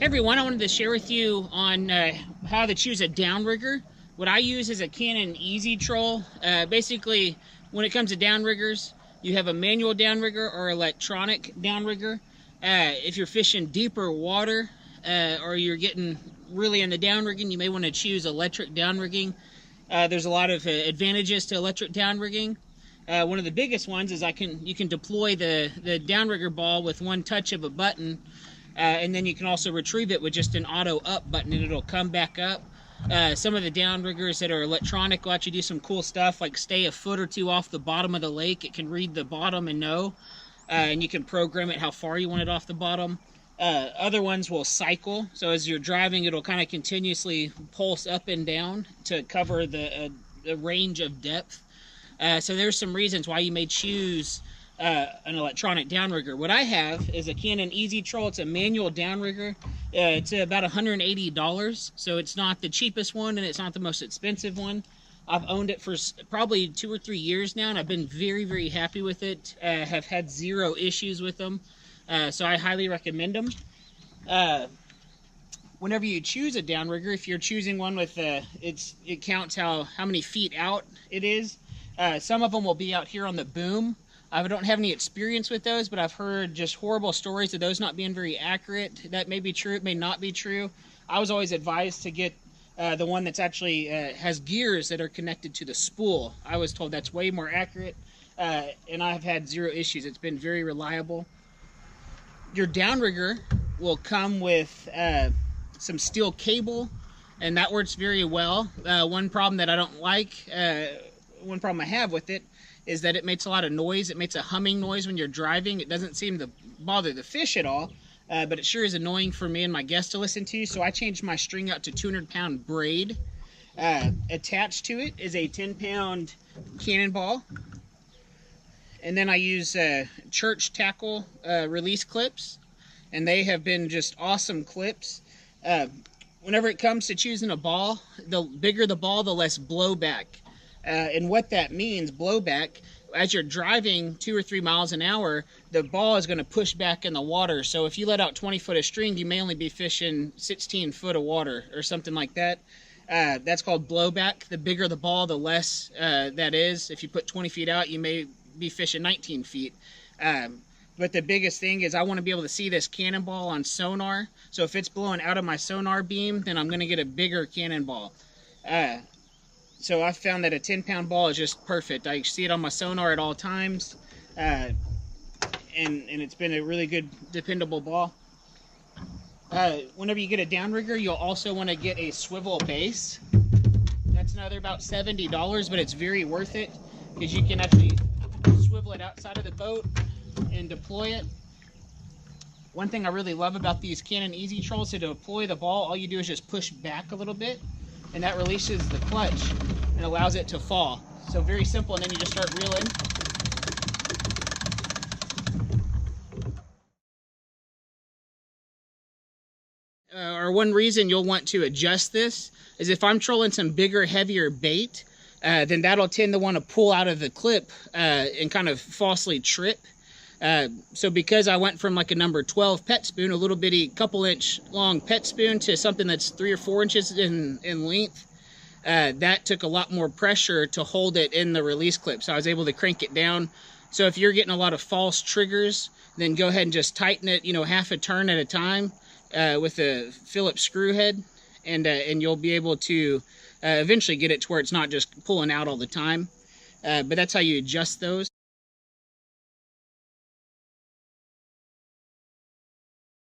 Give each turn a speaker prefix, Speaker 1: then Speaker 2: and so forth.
Speaker 1: everyone, I wanted to share with you on how to choose a downrigger. What I use is a Canon easi-troll. Basically, when it comes to downriggers, you have a manual downrigger or electronic downrigger. If you're fishing deeper water or you're getting really into downrigging, you may want to choose electric downrigging. There's a lot of advantages to electric downrigging. One of the biggest ones is you can deploy the downrigger ball with one touch of a button. And then you can also retrieve it with just an auto up button and it'll come back up. Some of the downriggers that are electronic will actually do some cool stuff, like stay a foot or two off the bottom of the lake. It can read the bottom and know, and you can program it how far you want it off the bottom. Other ones will cycle, so as you're driving it'll kind of continuously pulse up and down to cover the range of depth. So there's some reasons why you may choose an electronic downrigger. What I have is a Canon easi-troll. It's a manual downrigger. It's about $180, so it's not the cheapest one and it's not the most expensive one. I've owned it for probably 2 or 3 years now, and I've been very, very happy with it. Have had zero issues with them, so I highly recommend them. Whenever you choose a downrigger, if you're choosing one with it counts how many feet out it is. Some of them will be out here on the boom. I don't have any experience with those, but I've heard just horrible stories of those not being very accurate. That may be true, it may not be true. I was always advised to get the one that's actually has gears that are connected to the spool. I was told that's way more accurate, and I've had zero issues. It's been very reliable. Your downrigger will come with some steel cable, and that works very well. One problem that I don't like, one problem I have with it, is that it makes a lot of noise. It makes a humming noise when you're driving. It doesn't seem to bother the fish at all, but it sure is annoying for me and my guests to listen to, so I changed my string out to 200-pound braid. Attached to it is a 10-pound cannonball, and then I use church tackle release clips, and they have been just awesome clips. Whenever it comes to choosing a ball, the bigger the ball, the less blowback. And what that means, blowback, as you're driving 2 or 3 miles an hour, the ball is going to push back in the water. So if you let out 20 foot of string, you may only be fishing 16 foot of water or something like that. That's called blowback. The bigger the ball, the less that is. If you put 20 feet out, you may be fishing 19 feet. But the biggest thing is I want to be able to see this cannonball on sonar. So if it's blowing out of my sonar beam, then I'm going to get a bigger cannonball. So I found that a 10-pound ball is just perfect. I see it on my sonar at all times, and it's been a really good, dependable ball. Whenever you get a downrigger, you'll also want to get a swivel base. That's another about $70, but it's very worth it because you can actually swivel it outside of the boat and deploy it. One thing I really love about these Canon easi-trolls, to deploy the ball, all you do is just push back a little bit, and that releases the clutch and allows it to fall. So very simple, and then you just start reeling. Or one reason you'll want to adjust this is if I'm trolling some bigger, heavier bait, then that'll tend to want to pull out of the clip and kind of falsely trip. So because I went from like a number 12 pet spoon, a little bitty couple-inch long pet spoon, to something that's 3 or 4 inches in length, that took a lot more pressure to hold it in the release clip. So I was able to crank it down. So if you're getting a lot of false triggers, then go ahead and just tighten it, half a turn at a time with a Phillips screw head, and you'll be able to eventually get it to where it's not just pulling out all the time. But that's how you adjust those.